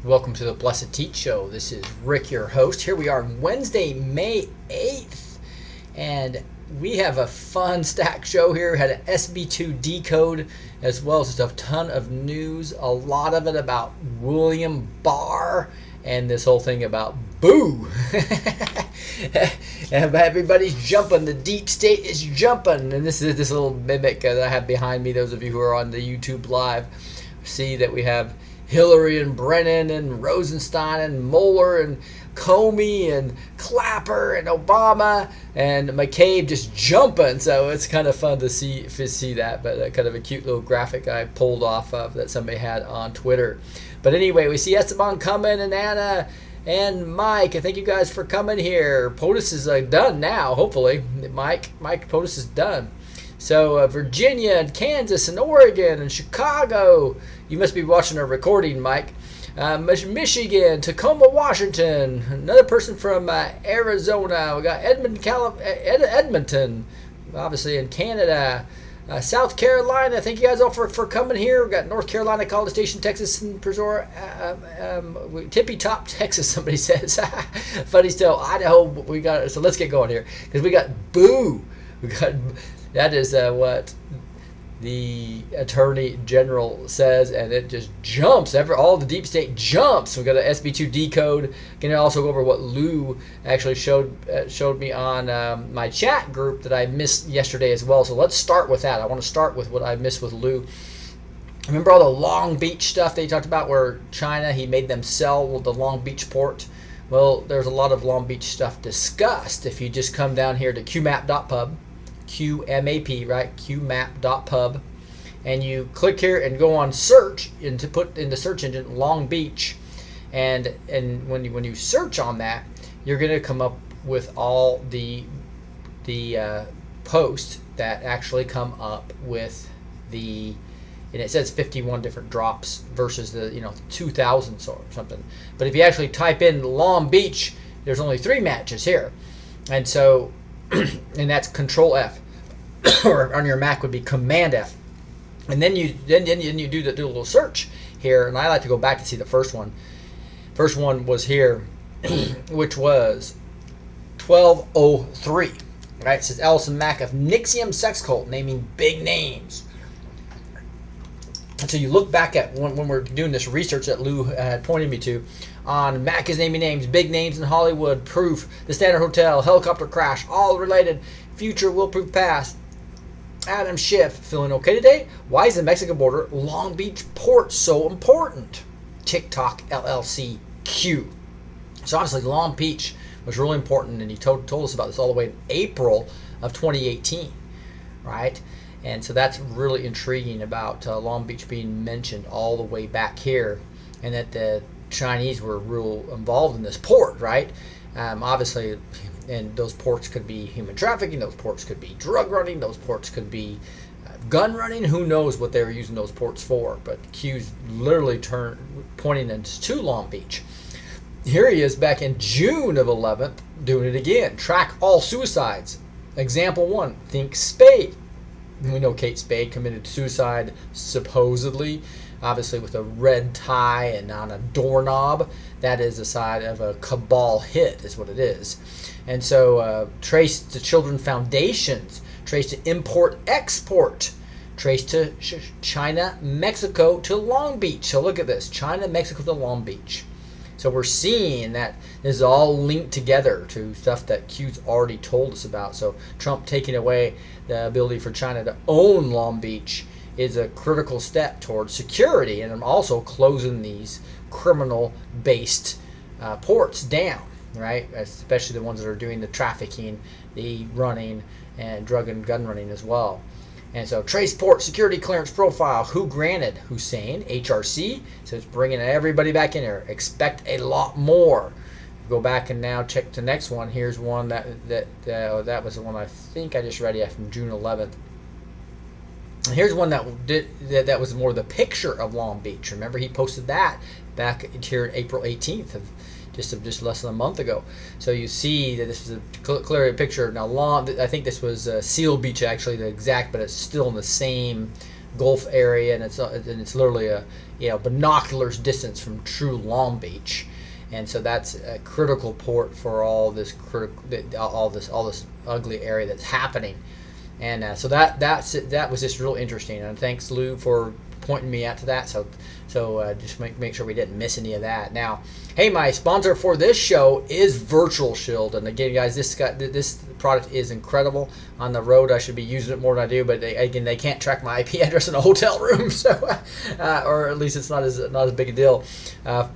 Welcome to the Blessed Teach Show. This is Rick, your host. Here we are on Wednesday, May 8th, and we have a fun stack show here. We had an SB2 Decode, as well as just a ton of news, a lot of it about William Barr, and this whole thing about boo. And everybody's jumping. The deep state is jumping. And this is this little mimic that I have behind me. Those of you who are on the YouTube live see that we have Hillary and Brennan and Rosenstein and Mueller and Comey and Clapper and Obama and McCabe just jumping. So it's kind of fun to see that. But kind of a cute little graphic I pulled off of that somebody had on Twitter. But anyway, we see Esteban coming and Anna and Mike. I thank you guys for coming here. POTUS is done now, hopefully. Mike POTUS is done. So Virginia and Kansas and Oregon and Chicago. You must be watching a recording, Mike. Michigan, Tacoma, Washington. Another person from Arizona. We got Edmonton, obviously in Canada. South Carolina. Thank you guys all for coming here. We got North Carolina, College Station, Texas, and Presor, Tippy Top, Texas. Somebody says, funny still. Idaho. We got. So let's get going here because we got boo. We got. That is what the Attorney General says, and it just jumps. All the deep state jumps. We got an SB2 Decode. Can also go over what Lou actually showed me on my chat group that I missed yesterday as well. So let's start with that. I want to start with what I missed with Lou. Remember all the Long Beach stuff they talked about where China, he made them sell the Long Beach port? Well, there's a lot of Long Beach stuff discussed. If you just come down here to qmap.pub, QMAP, right? QMap.pub, and you click here and go on search and to put in the search engine Long Beach, and when you search on that, you're going to come up with all the posts that actually come up with and it says 51 different drops versus the 2,000 or something. But if you actually type in Long Beach, there's only 3 matches here, and so. And that's Control F, or on your Mac would be Command F, and then you do a little search here. And I like to go back to see the first one. First one was here, which was 1203. Right? It says Allison Mack of Nixium Sex Cult naming big names. And so you look back at when we're doing this research that Lou had pointed me to on Mac is naming names, big names in Hollywood, proof, the Standard Hotel, helicopter crash, all related, future will prove past. Adam Schiff, feeling okay today? Why is the Mexican border Long Beach port so important? TikTok LLC Q. So obviously Long Beach was really important, and he told us about this all the way in April of 2018, right? And so that's really intriguing about Long Beach being mentioned all the way back here, and that the Chinese were real involved in this port, right? Obviously, and those ports could be human trafficking, those ports could be drug running, those ports could be gun running. Who knows what they were using those ports for? But Q's literally pointing us to Long Beach. Here he is back in June of 11th doing it again. Track all suicides. Example 1, think Spade. We know Kate Spade committed suicide supposedly, obviously with a red tie and on a doorknob. That is a side of a Cabal hit is what it is. And so trace to children foundations, trace to import-export, trace to China, Mexico to Long Beach. So look at this, China, Mexico to Long Beach. So we're seeing that this is all linked together to stuff that Q's already told us about. So Trump taking away the ability for China to own Long Beach is a critical step towards security, and I'm also closing these criminal-based ports down, right? Especially the ones that are doing the trafficking, the running, and drug and gun running as well. And so trace port security clearance profile. Who granted? Hussein, HRC. So it's bringing everybody back in here. Expect a lot more. Go back and now check the next one. Here's one that was the one I think I just read from June 11th. And here's one that was more the picture of Long Beach. Remember, he posted that back here April 18th of just less than a month ago. So you see that this is a clear picture. Now, I think this was Seal Beach, actually, the exact, but it's still in the same Gulf area, and it's literally a binoculars distance from true Long Beach. And so that's a critical port for all this ugly area that's happening. And so that was just real interesting. And thanks, Lou, for pointing me out to that. So just make sure we didn't miss any of that. Now, hey, my sponsor for this show is Virtual Shield, and again, guys, this product is incredible. On the road, I should be using it more than I do, but they can't track my IP address in a hotel room, so or at least it's not as big a deal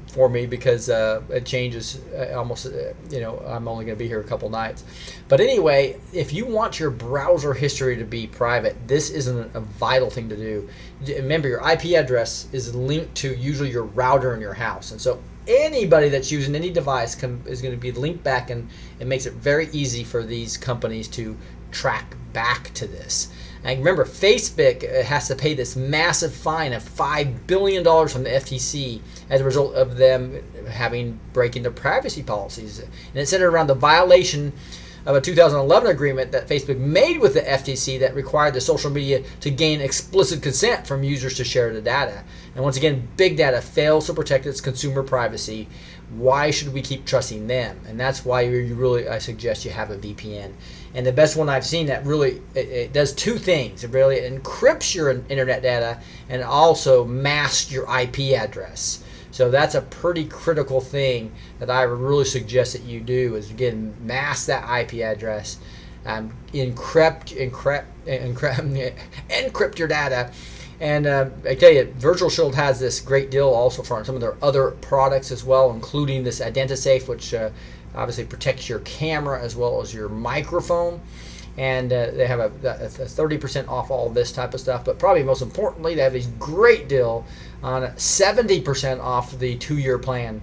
for me, because it changes almost. I'm only going to be here a couple nights. But anyway, if you want your browser history to be private, this isn't a vital thing to do. Remember, your IP address is linked to usually your router in your house, and so anybody that's using any device is going to be linked back, and it makes it very easy for these companies to track back to this. And remember, Facebook has to pay this massive fine of $5 billion from the FTC as a result of them breaking their privacy policies. And it's centered around the violation of a 2011 agreement that Facebook made with the FTC that required the social media to gain explicit consent from users to share the data. And once again, big data fails to protect its consumer privacy. Why should we keep trusting them? And that's why I suggest you have a VPN. And the best one I've seen that really it does two things. It really encrypts your internet data and also masks your IP address. So that's a pretty critical thing that I would really suggest that you do, is again mask that IP address, encrypt your data. And I tell you, Virtual Shield has this great deal also for some of their other products as well, including this IdentiSafe, which obviously protects your camera as well as your microphone. And they have a 30% off all this type of stuff. But probably most importantly, they have this great deal on 70% off the 2-year plan.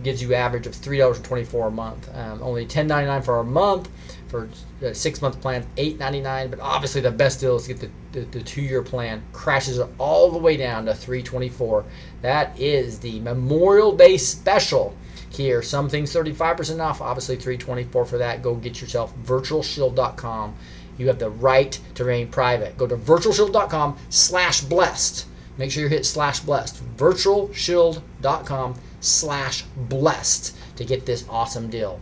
Gives you average of $3.24 a month. Only $10.99 for a month. For 6-month plan, $8.99. But obviously the best deal is to get the 2-year plan. Crashes it all the way down to $3.24. That is the Memorial Day special here. Some things 35% off, obviously $3.24 for that. Go get yourself virtualshield.com. You have the right to remain private. Go to virtualshield.com/blessed. Make sure you hit /blessed. virtualshield.com/blessed to get this awesome deal.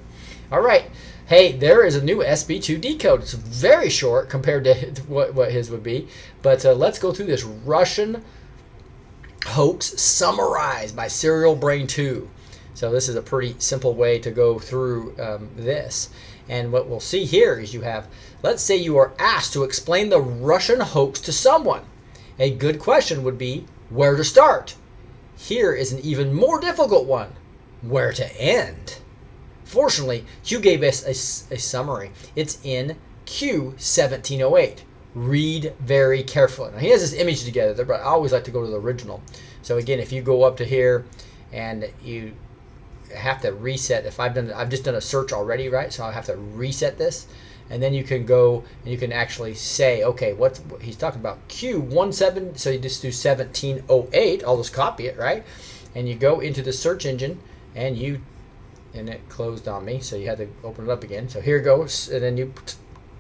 All right. Hey, there is a new SB2 Decode. It's very short compared to what his would be. But let's go through this Russian hoax summarized by Serial Brain 2. So this is a pretty simple way to go through this. And what we'll see here is you have, let's say you are asked to explain the Russian hoax to someone. A good question would be, where to start? Here is an even more difficult one. Where to end? Fortunately, Q gave us a summary. It's in Q1708. Read very carefully. Now he has this image together, but I always like to go to the original. So again, if you go up to here and you have to reset, I've just done a search already, right? So I have to reset this, and then you can go and you can actually say, okay, what he's talking about, Q17. So you just do 1708. I'll just copy it, right? And you go into the search engine, and it closed on me, so you had to open it up again. So here it goes, and then you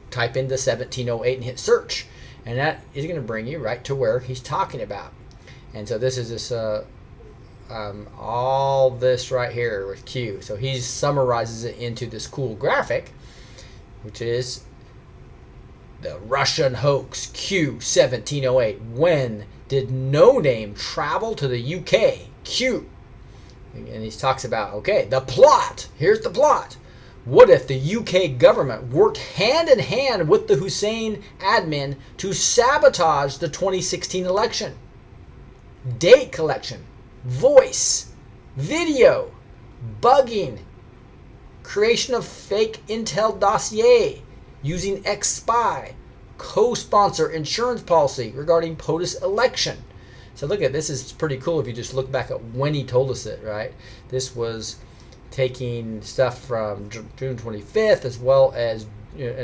type in the 1708 and hit search, and that is going to bring you right to where he's talking about. And so this is this all this right here with Q. So he summarizes it into this cool graphic, which is the Russian hoax Q1708. When did No Name travel to the UK? Q. And he talks about, okay, the plot. Here's the plot. What if the UK government worked hand in hand with the Hussein admin to sabotage the 2016 election? Date collection, voice, video, bugging, creation of fake intel dossier using ex-spy, co-sponsor insurance policy regarding POTUS election. So look at this, is pretty cool if you just look back at when he told us it, right? This was taking stuff from June 25th as well as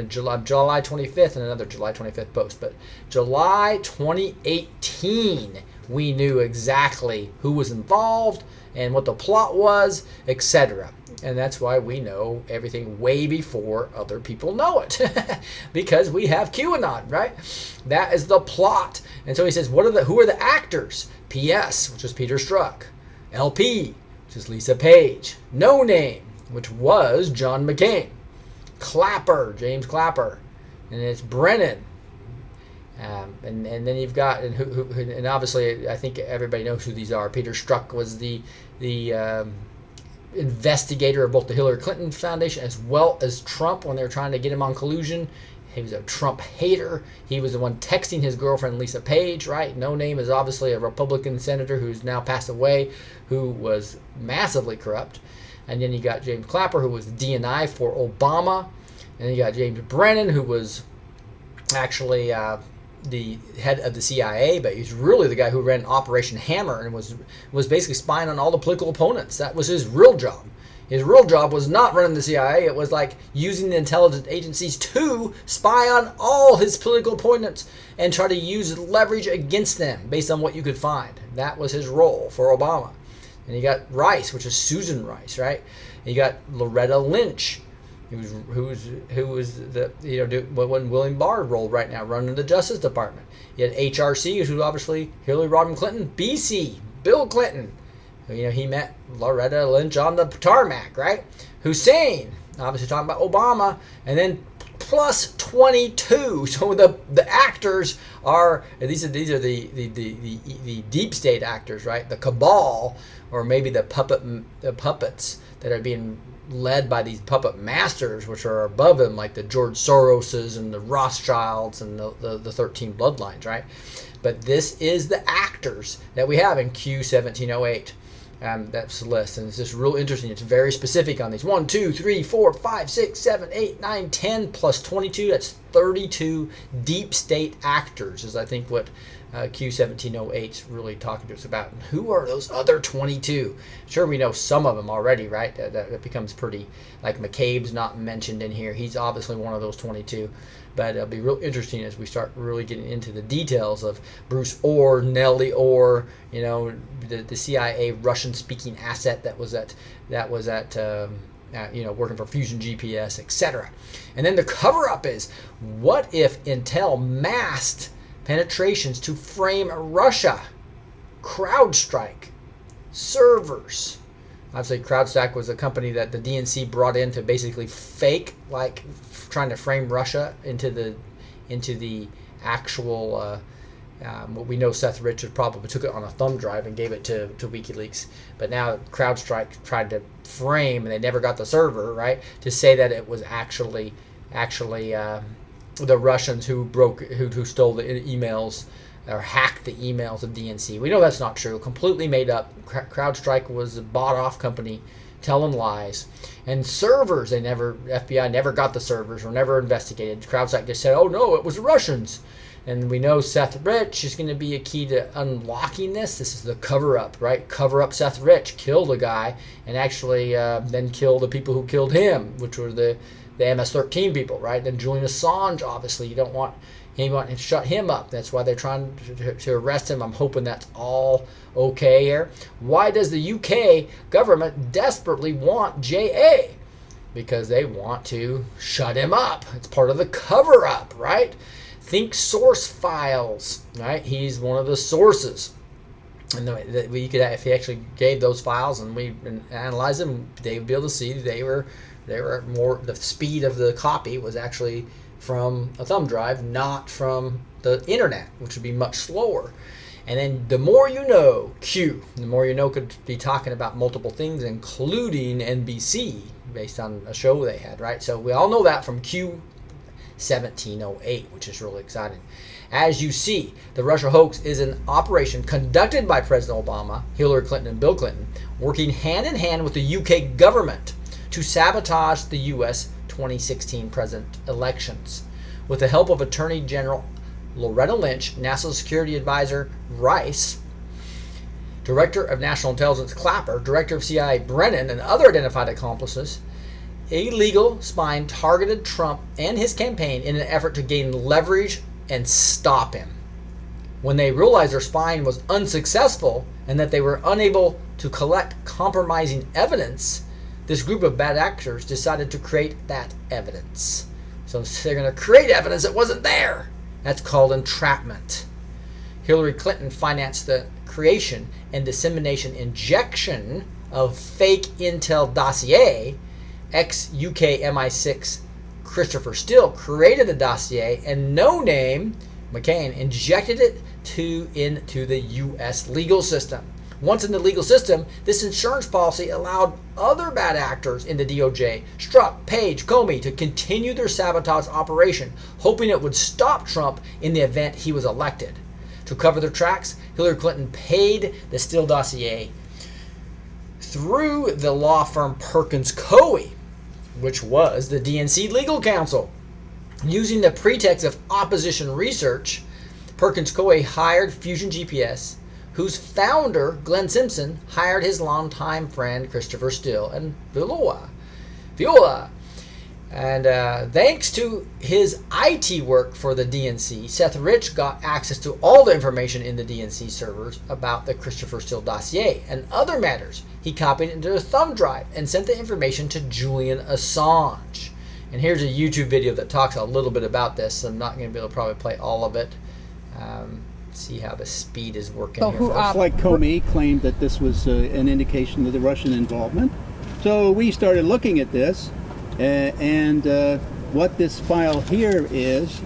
July 25th and another July 25th post. But July 2018, we knew exactly who was involved and what the plot was, etc. And that's why we know everything way before other people know it. Because we have QAnon, right? That is the plot. And so he says, who are the actors? PS, which was Peter Strzok. LP, which is Lisa Page. No Name, which was John McCain. Clapper, James Clapper. And it's Brennan. And then you've got, and obviously I think everybody knows who these are. Peter Strzok was the investigator of both the Hillary Clinton Foundation as well as Trump when they were trying to get him on collusion. He was a Trump hater. He was the one texting his girlfriend Lisa Page, right? No Name is obviously a Republican senator who's now passed away, who was massively corrupt. And then you got James Clapper, who was DNI for Obama. And then you got James Brennan, who was actually the head of the CIA, but he's really the guy who ran Operation Hammer and was basically spying on all the political opponents. That was his real job. His real job was not running the CIA. It was like using the intelligence agencies to spy on all his political opponents and try to use leverage against them based on what you could find. That was his role for Obama. And you got Rice, which is Susan Rice, right? And you got Loretta Lynch, who was the when William Barr rolled right now, running the Justice Department. You had HRC, who's obviously Hillary Rodham Clinton. BC, Bill Clinton. He met Loretta Lynch on the tarmac, right? Hussein, obviously talking about Obama, and then plus 22. So the actors are these are the deep state actors, right? The cabal, or maybe the puppets that are being led by these puppet masters, which are above them, like the George Soroses and the Rothschilds and the 13 bloodlines, right? But this is the actors that we have in Q1708. That's the list, and it's just real interesting. It's very specific on these. 1, 2, 3, 4, 5, 6, 7, 8, 9, 10 plus 22. That's 32 deep state actors, is I think what Q1708 is really talking to us about. And who are those other 22? Sure, we know some of them already, right? That becomes pretty, like McCabe's not mentioned in here. He's obviously one of those 22. But it'll be real interesting as we start really getting into the details of Bruce Orr, Nellie Orr, the CIA Russian-speaking asset that was at working for Fusion GPS, etc. And then the cover-up is, what if Intel masked penetrations to frame Russia? CrowdStrike, servers. Obviously, CrowdStrike was a company that the DNC brought in to basically fake, like trying to frame Russia into the actual. What we know, Seth Richards probably took it on a thumb drive and gave it to WikiLeaks. But now CrowdStrike tried to frame, and they never got the server right to say that it was actually the Russians who stole the emails or hacked the emails of DNC. We know that's not true. Completely made up. CrowdStrike was a bought-off company telling lies. And servers, FBI never got the servers, were never investigated. CrowdStrike just said, oh no, it was the Russians. And we know Seth Rich is going to be a key to unlocking this. This is the cover-up, right? Cover up Seth Rich, kill the guy, and actually then kill the people who killed him, which were the MS-13 people, right? Then Julian Assange, obviously, you don't want to shut him up. That's why they're trying to arrest him. I'm hoping that's all okay here. Why does the UK government desperately want JA? Because they want to shut him up. It's part of the cover-up, right? Think source files, right? He's one of the sources. And we could, if he actually gave those files and we analyzed them, they would be able to see they were more, the speed of the copy was actually from a thumb drive, not from the internet, which would be much slower. And then the more you know, the more you know could be talking about multiple things, including NBC, based on a show they had, right? So we all know that from Q1708, which is really exciting. As you see, the Russia hoax is an operation conducted by President Obama, Hillary Clinton, and Bill Clinton, working hand in hand with the UK government to sabotage the U.S. 2016 president elections. With the help of Attorney General Loretta Lynch, National Security Advisor Rice, Director of National Intelligence Clapper, Director of CIA Brennan, and other identified accomplices, illegal spying targeted Trump and his campaign in an effort to gain leverage and stop him. When they realized their spying was unsuccessful and that they were unable to collect compromising evidence, this group of bad actors decided to create that evidence. So they're going to create evidence that wasn't there. That's called entrapment. Hillary Clinton financed the creation and dissemination injection of fake intel dossier. Ex-UK MI6 Christopher Steele created the dossier, and No Name McCain injected it into the U.S. legal system. Once in the legal system, this insurance policy allowed other bad actors in the DOJ, Strzok, Page, Comey, to continue their sabotage operation, hoping it would stop Trump in the event he was elected. To cover their tracks, Hillary Clinton paid the Steele dossier through the law firm Perkins Coie, which was the DNC legal counsel. Using the pretext of opposition research, Perkins Coie hired Fusion GPS, whose founder, Glenn Simpson, hired his longtime friend Christopher Steele and Viola. And thanks to his IT work for the DNC, Seth Rich got access to all the information in the DNC servers about the Christopher Steele dossier and other matters. He copied it into a thumb drive and sent the information to Julian Assange. And here's a YouTube video that talks a little bit about this. I'm not going to be able to probably play all of it. See how the speed is working here. Like Comey claimed that this was an indication of the Russian involvement. So we started looking at this, and what this file here is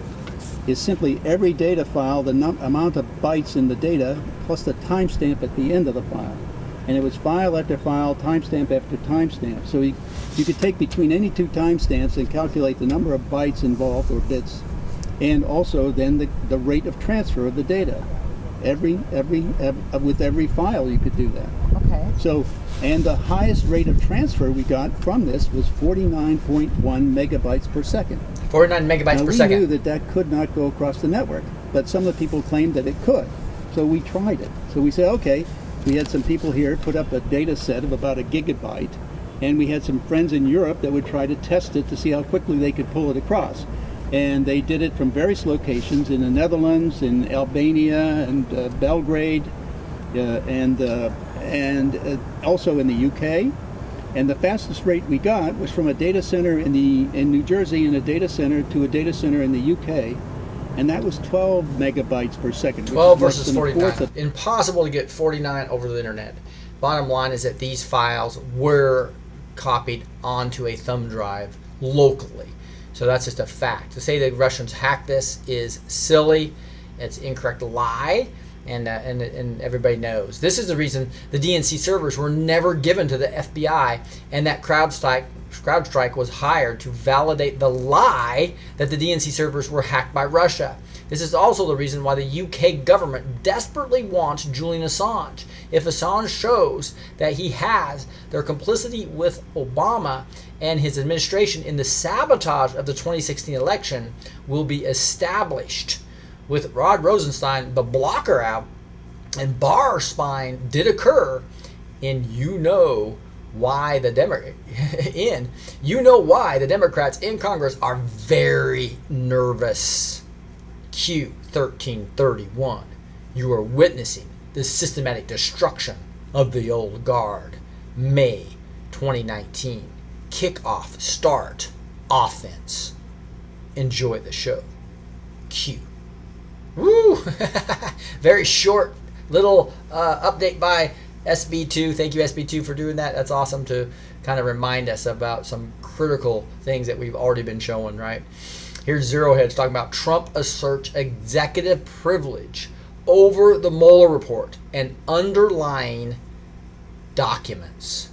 simply every data file, the amount of bytes in the data, plus the timestamp at the end of the file. And it was file after file, timestamp after timestamp. So you could take between any two timestamps and calculate the number of bytes involved, or bits, and also then the rate of transfer of the data. With every file you could do that. Okay. So, and the highest rate of transfer we got from this was 49.1 megabytes per second. 49 megabytes per second. We knew that could not go across the network, but some of the people claimed that it could. So we tried it. So we said, okay, we had some people here put up a data set of about a gigabyte, and we had some friends in Europe that would try to test it to see how quickly they could pull it across. And they did it from various locations in the Netherlands, in Albania, and Belgrade, and also in the UK. And the fastest rate we got was from a data center in New Jersey and a data center to a data center in the UK, and that was 12 megabytes per second. 12 versus 49. Impossible to get 49 over the internet. Bottom line is that these files were copied onto a thumb drive locally. So that's just a fact. To say the Russians hacked this is silly. It's an incorrect lie, and everybody knows. This is the reason the DNC servers were never given to the FBI, and that CrowdStrike was hired to validate the lie that the DNC servers were hacked by Russia. This is also the reason why the UK government desperately wants Julian Assange. If Assange shows that he has their complicity with Obama and his administration in the sabotage of the 2016 election will be established. With Rod Rosenstein, the blocker out, and Barr spying did occur you know why the Democrats in Congress are very nervous. Q 1331. You are witnessing the systematic destruction of the old guard. May 2019. Kickoff, start, offense. Enjoy the show. Q. Woo! Very short little update by SB2. Thank you, SB2, for doing that. That's awesome to kind of remind us about some critical things that we've already been showing, right? Here's Zero Hedge talking about Trump asserts executive privilege over the Mueller report and underlying documents,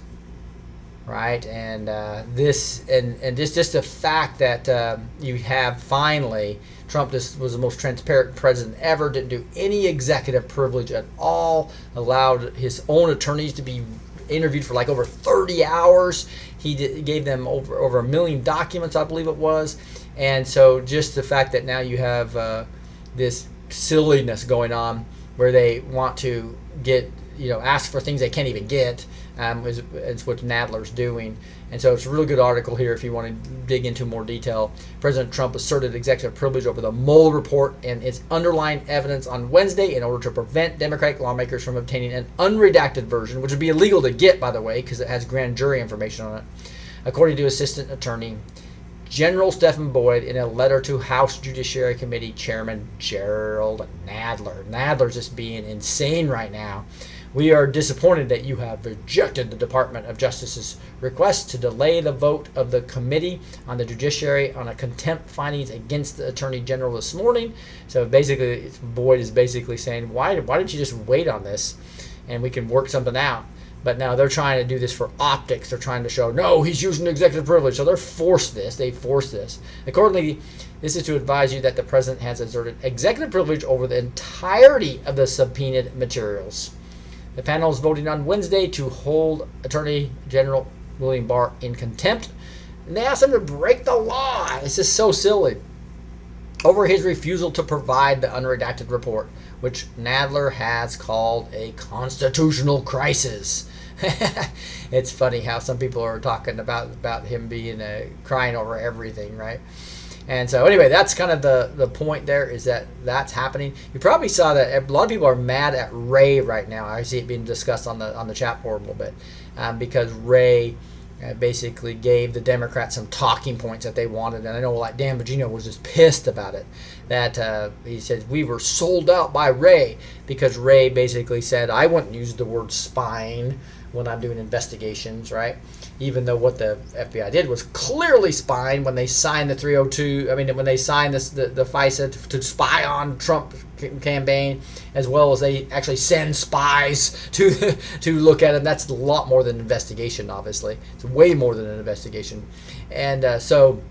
right? And just the fact that you have finally Trump just was the most transparent president ever, didn't do any executive privilege at all, allowed his own attorneys to be interviewed for like over 30 hours. He gave them over 1 million documents, I believe it was. And so just the fact that now you have this silliness going on where they want to get, ask for things they can't even get, is what Nadler's doing. And so it's a really good article here if you want to dig into more detail. President Trump asserted executive privilege over the Mueller report and its underlying evidence on Wednesday in order to prevent Democratic lawmakers from obtaining an unredacted version, which would be illegal to get, by the way, because it has grand jury information on it, according to Assistant Attorney General Stephen Boyd in a letter to House Judiciary Committee Chairman Gerald Nadler. Nadler's just being insane right now. We are disappointed that you have rejected the Department of Justice's request to delay the vote of the committee on the judiciary on a contempt findings against the Attorney General this morning. So basically, Boyd is basically saying, why didn't you just wait on this and we can work something out? But now they're trying to do this for optics. They're trying to show, no, he's using executive privilege. So they force this. Accordingly, this is to advise you that the president has exerted executive privilege over the entirety of the subpoenaed materials. The panel is voting on Wednesday to hold Attorney General William Barr in contempt. And they asked him to break the law. It's just so silly. Over his refusal to provide the unredacted report, which Nadler has called a constitutional crisis. It's funny how some people are talking about him being crying over everything, right? And so anyway, that's kind of the point there, is that's happening. You probably saw that a lot of people are mad at Ray right now. I see it being discussed on the chat board a little bit, because Ray basically gave the Democrats some talking points that they wanted. And I know like Dan Bongino was just pissed about it, that he said we were sold out by Ray, because Ray basically said I wouldn't use the word spying when I'm doing investigations, right? Even though what the FBI did was clearly spying when they signed the 302. I mean, when they signed the FISA to spy on Trump campaign, as well as they actually send spies to look at it. That's a lot more than an investigation, obviously. It's way more than an investigation. And so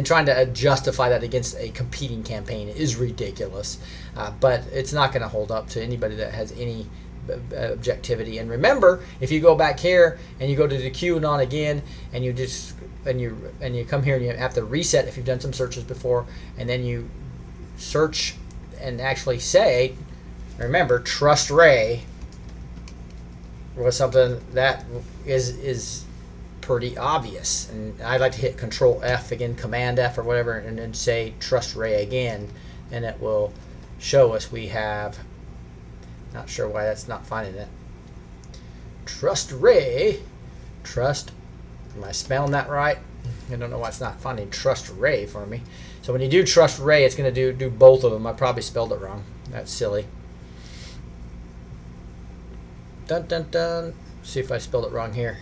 trying to justify that against a competing campaign is ridiculous. But it's not going to hold up to anybody that has any objectivity. And remember, if you go back here and you go to the QAnon again, and you just and you come here and you have to reset if you've done some searches before, and then you search and actually say, remember, trust Ray was something that is pretty obvious. And I like to hit Control F again, Command F or whatever, and then say trust Ray again, and it will show us we have. Not sure why that's not finding it. Trust Ray. Trust. Am I spelling that right? I don't know why it's not finding Trust Ray for me. So when you do Trust Ray, it's going to do both of them. I probably spelled it wrong. That's silly. Dun dun dun. See if I spelled it wrong here.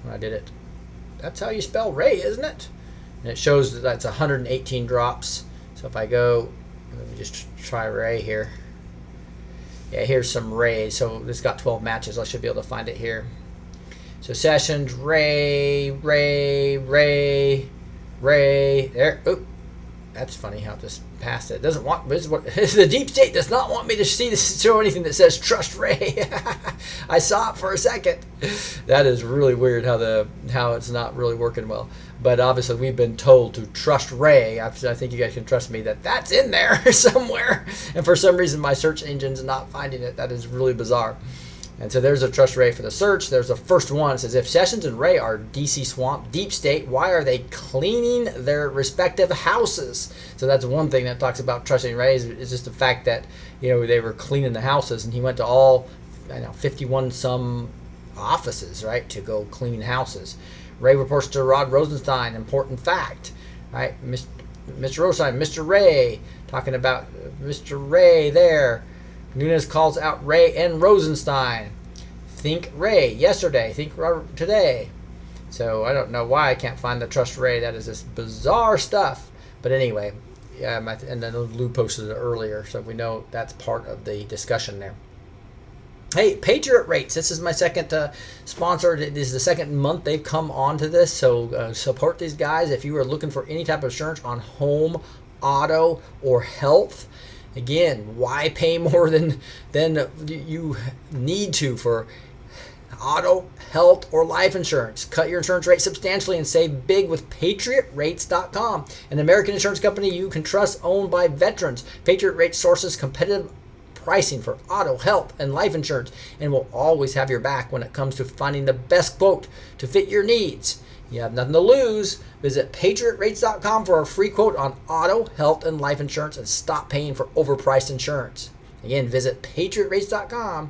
When I did it. That's how you spell Ray, isn't it? And it shows that that's 118 drops. So if I go, let me just try Ray here. Yeah, here's some Ray. So this got 12 matches. I should be able to find it here. So Sessions, Ray. There. Oop. That's funny how it just passed it. It doesn't want. This is what the deep state does not want me to show anything that says trust Ray. I saw it for a second. That is really weird how it's not really working well. But obviously we've been told to trust Ray. I think you guys can trust me that that's in there somewhere. And for some reason my search engine's not finding it. That is really bizarre. And so there's a trust Ray for the search. There's the first one. It says, if Sessions and Ray are DC swamp, deep state, why are they cleaning their respective houses? So that's one thing that talks about trusting Ray is just the fact that, they were cleaning the houses, and he went to all, 51 some offices, right, to go clean houses. Ray reports to Rod Rosenstein, important fact, right? Mr. Rosenstein, Mr. Ray, talking about Mr. Ray there. Nunes calls out Ray and Rosenstein. Think Ray yesterday, think today. So I don't know why I can't find the trust Ray. That is just bizarre stuff. But anyway, and then Lou posted it earlier, so we know that's part of the discussion there. Hey, Patriot Rates. This is my second sponsor. This is the second month they've come on to this, so support these guys. If you are looking for any type of insurance on home, auto, or health, again, why pay more than you need to for auto, health, or life insurance? Cut your insurance rate substantially and save big with PatriotRates.com, an American insurance company you can trust, owned by veterans. Patriot Rates sources competitive pricing for auto, health, and life insurance, and will always have your back when it comes to finding the best quote to fit your needs. You have nothing to lose. Visit patriotrates.com for a free quote on auto, health, and life insurance and stop paying for overpriced insurance. Again, visit patriotrates.com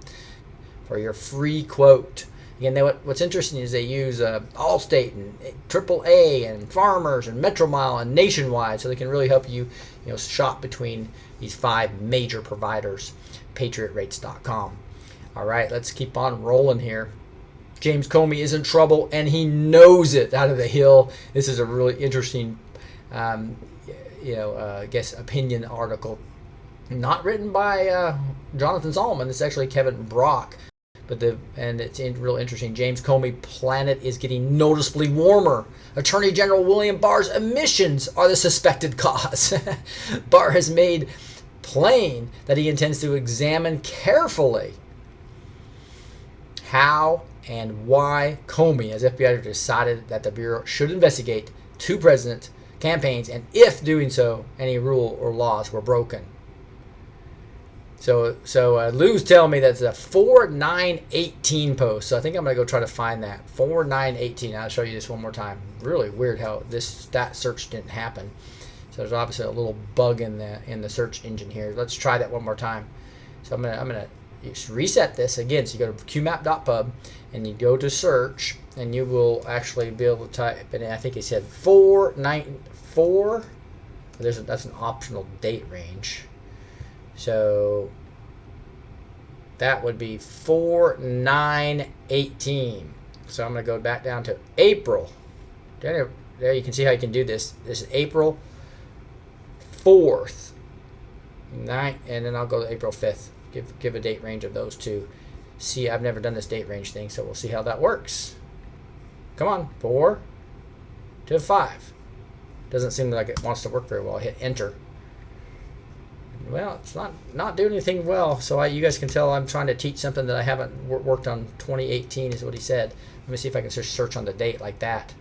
for your free quote. Again, what's interesting is they use Allstate and AAA and Farmers and Metro Mile and Nationwide, so they can really help you, shop between these 5 major providers. patriotrates.com. All right, let's keep on rolling here. James Comey is in trouble, and he knows it out of the Hill. This is a really interesting, opinion article. Not written by Jonathan Solomon. It's actually Kevin Brock. It's real interesting. James Comey planet is getting noticeably warmer. Attorney General William Barr's emissions are the suspected cause. Barr has made plain that he intends to examine carefully how and why Comey, as FBI director, decided that the Bureau should investigate 2 president campaigns, and if doing so, any rule or laws were broken. So Lou's telling me that's a 4918 post. So I think I'm going to go try to find that. 4918. I'll show you this one more time. Really weird how that search didn't happen. So there's obviously a little bug in the search engine here. Let's try that one more time. So I'm gonna reset this again. So you go to qmap.pub and you go to search, and you will actually be able to type in. I think it said 494. That's an optional date range. So that would be 4918. So I'm going to go back down to April. There you can see how you can do this. This is April 4th, 9th, and then I'll go to April 5th. Give a date range of those two. See, I've never done this date range thing, so we'll see how that works. Come on, 4 to 5. Doesn't seem like it wants to work very well. I hit enter. Well, it's not doing anything well. So you guys can tell I'm trying to teach something that I haven't worked on. 2018 is what he said. Let me see if I can search on the date like that.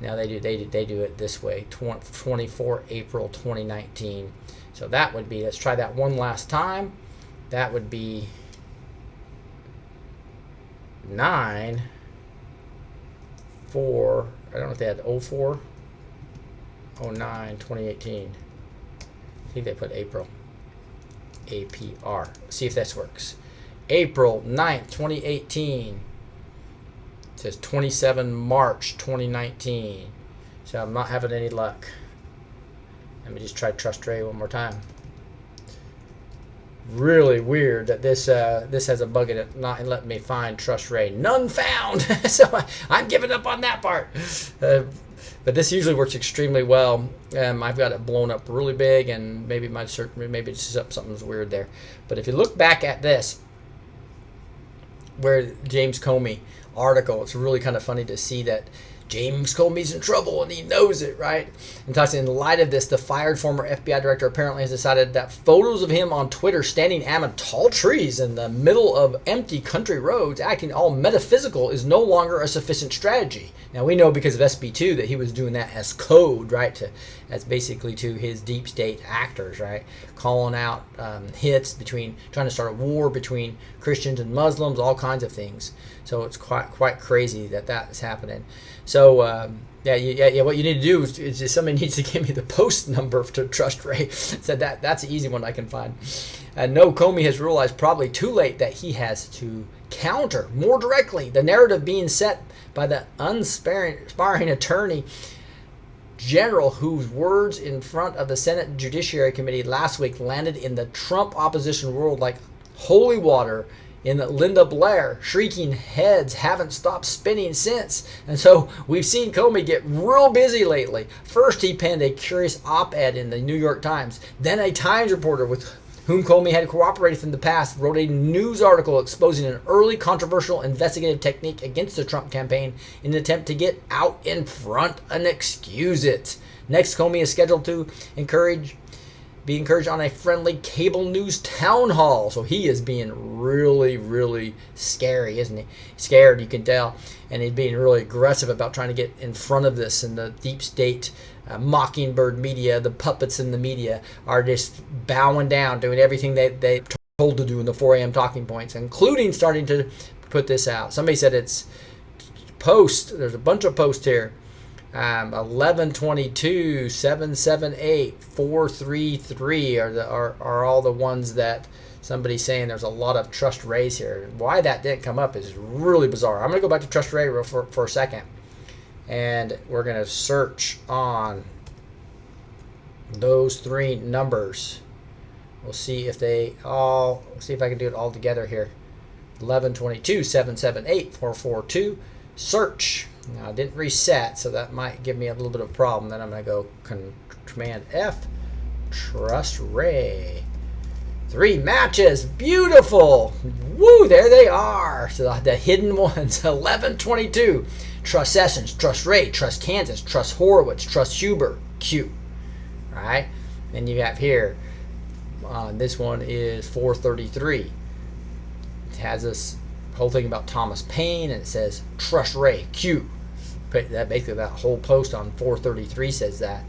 Now they do it this way. 24 April 2019. So that would be. Let's try that one last time. That would be 9 4. I don't know if they had 04, 09, 2018. I think they put April. APR. See if this works. April 9th, 2018. It says 27 March 2019. So I'm not having any luck. Let me just try Trust Ray one more time. Really weird that this has a bug in it, not letting me find Trust Ray. None found. So I'm giving up on that part. But this usually works extremely well. I've got it blown up really big, and maybe it's something's weird there. But if you look back at this, where James Comey article, it's really kind of funny to see that James Comey's in trouble and he knows it, right? And talks in light of this, the fired former FBI director apparently has decided that photos of him on Twitter standing amid tall trees in the middle of empty country roads, acting all metaphysical, is no longer a sufficient strategy. Now we know because of SB2 that he was doing that as code, right? As basically to his deep state actors, right? Calling out hits between, trying to start a war between Christians and Muslims, all kinds of things. So it's quite crazy that is happening. So yeah. What you need to do is just somebody needs to give me the post number to Trust Ray. So that's an easy one I can find. No, Comey has realized probably too late that he has to counter more directly the narrative being set by the unsparing attorney general, whose words in front of the Senate Judiciary Committee last week landed in the Trump opposition world like holy water in Linda Blair. Shrieking heads haven't stopped spinning since. And so we've seen Comey get real busy lately. First, he penned a curious op-ed in the New York Times. Then a Times reporter with whom Comey had cooperated in the past wrote a news article exposing an early controversial investigative technique against the Trump campaign in an attempt to get out in front and excuse it. Next, Comey is scheduled to encourage be encouraged on a friendly cable news town hall. So he is being really, really scary, isn't he? Scared, you can tell. And he's being really aggressive about trying to get in front of this. And the deep state mockingbird media, the puppets in the media, are just bowing down, doing everything they told to do in the 4 a.m. talking points, including starting to put this out. Somebody said it's post. There's a bunch of posts here. 1122, 778, 433 are all the ones that somebody's saying there's a lot of trust raise here. Why that didn't come up is really bizarre. I'm going to go back to trust ray for a second, and we're going to search on those 3 numbers. We'll see if they all, see if I can do it all together here. 1122, 778, 442, search. Now, I didn't reset, so that might give me a little bit of a problem. Then I'm going to go Command F, trust ray. 3 matches, beautiful. Woo, there they are. So the hidden ones, 1122, trust Sessions, trust Ray, trust Kansas, trust Horowitz, trust Huber, Q. All right, then you have here, this one is 433. It has this whole thing about Thomas Paine, and it says trust Ray, Q. That basically, that whole post on 433 says that.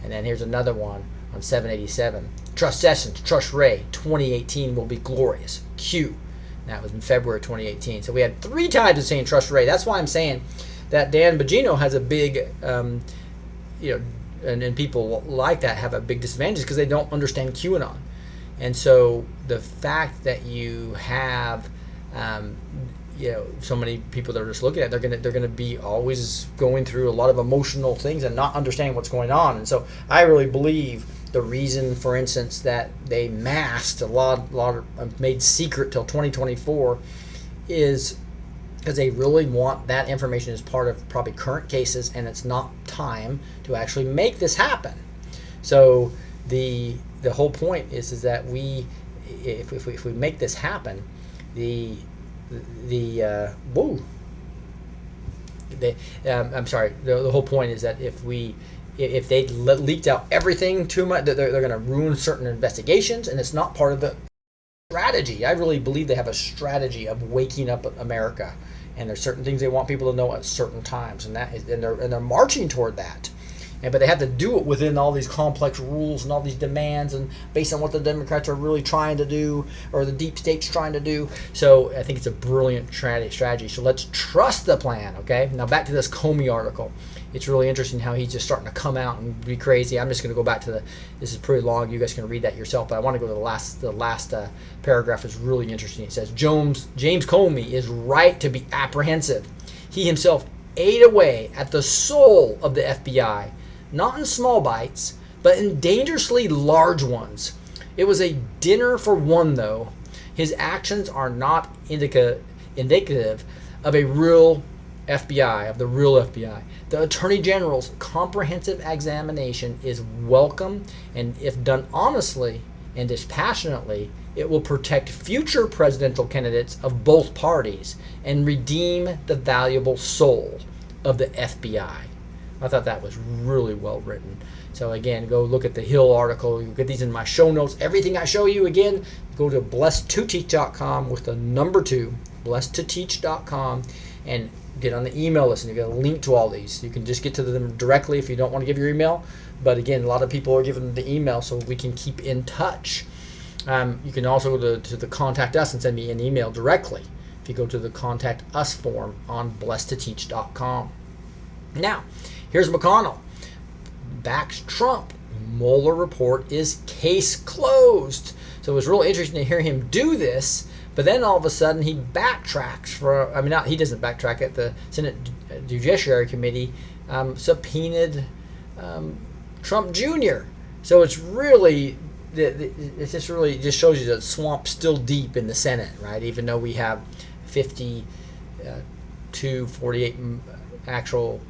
And then here's another one on 787. Trust Sessions, trust Ray, 2018 will be glorious, Q. And that was in February 2018. So we had 3 times of saying trust Ray. That's why I'm saying that Dan Bongino has a big, and people like that have a big disadvantage because they don't understand QAnon. And so the fact that you have so many people that are just looking at it, they're gonna be always going through a lot of emotional things and not understanding what's going on. And so I really believe the reason, for instance, that they masked a lot made secret till 2024 is because they really want that information as part of probably current cases, and it's not time to actually make this happen. So the whole point is that if we make this happen, the whole point is that if they leaked out everything too much, they're going to ruin certain investigations, and it's not part of the strategy. I really believe they have a strategy of waking up America, and there's certain things they want people to know at certain times, and they're marching toward that. But they have to do it within all these complex rules and all these demands, and based on what the Democrats are really trying to do, or the deep state's trying to do. So I think it's a brilliant strategy. So let's trust the plan, okay? Now back to this Comey article. It's really interesting how he's just starting to come out and be crazy. I'm just going to go back to this is pretty long. You guys can read that yourself, but I want to go to the last paragraph. Is really interesting. It says, James Comey is right to be apprehensive. He himself ate away at the soul of the FBI. Not in small bites, but in dangerously large ones. It was a dinner for one, though. His actions are not indicative of a real FBI, of the real FBI. The Attorney General's comprehensive examination is welcome, and if done honestly and dispassionately, it will protect future presidential candidates of both parties and redeem the valuable soul of the FBI. I thought that was really well written. So again, go look at the Hill article. You get these in my show notes. Everything I show you, again, go to blessed2teach.com with the number 2, blessed2teach.com, and get on the email list, and you get a link to all these. You can just get to them directly if you don't want to give your email. But again, a lot of people are giving the email so we can keep in touch. You can also go to the contact us and send me an email directly if you go to the contact us form on blessed2teach.com. Now, here's McConnell. Backs Trump. Mueller report is case closed. So it was really interesting to hear him do this, but then all of a sudden he backtracks he doesn't backtrack at the Senate Judiciary Committee subpoenaed Trump Jr. So it's really, it just shows you that the swamp's still deep in the Senate, right? Even though we have 48 actual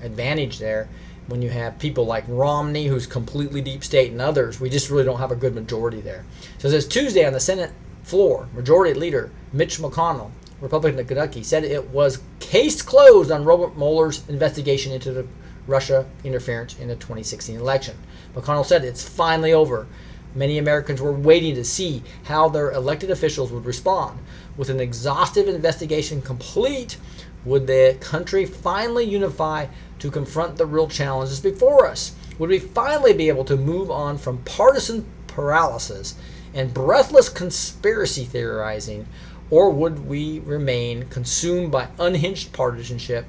advantage there. When you have people like Romney, who's completely deep state, and others, we just really don't have a good majority there. So it says Tuesday on the Senate floor, Majority Leader Mitch McConnell, Republican of Kentucky, said it was case closed on Robert Mueller's investigation into the Russia interference in the 2016 election. McConnell said it's finally over. Many Americans were waiting to see how their elected officials would respond. With an exhaustive investigation complete, would the country finally unify to confront the real challenges before us? Would we finally be able to move on from partisan paralysis and breathless conspiracy theorizing, or would we remain consumed by unhinged partisanship